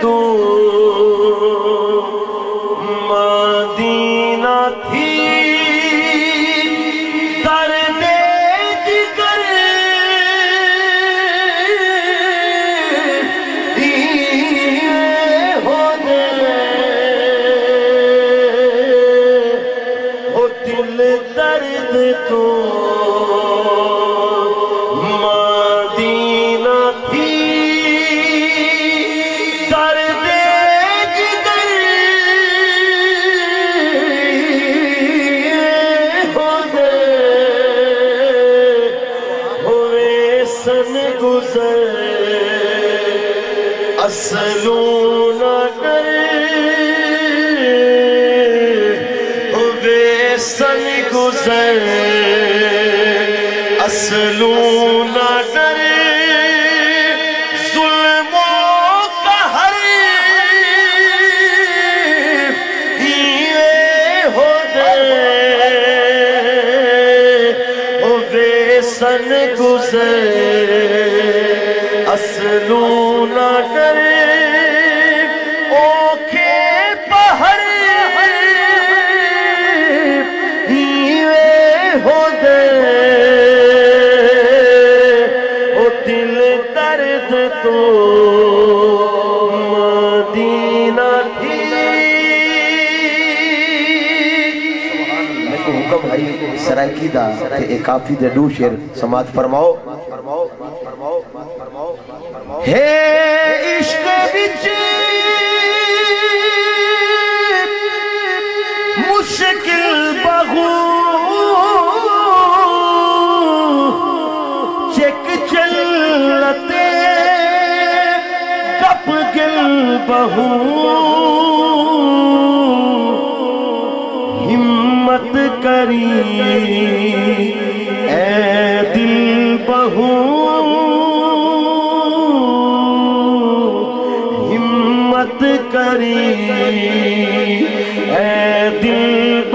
تو مدینہ تھی درد جگر دیے ہونے وہ دل درد تو اصلوں نہ کر وے سن گزر اصلوں نہ کر ظلم و قہر یہ ہو دے وے سن گزر اصلوں نہ کر تو مدینہ تھی میں کو حکم ہے سرائکی دا کہ ایک کافی دے دو شیر سماعت فرماؤ ہے عشق بچ مشکل بہو چک چلتے گپ گل بہو ہمت کری اے دل بہو ہمت کری اے دل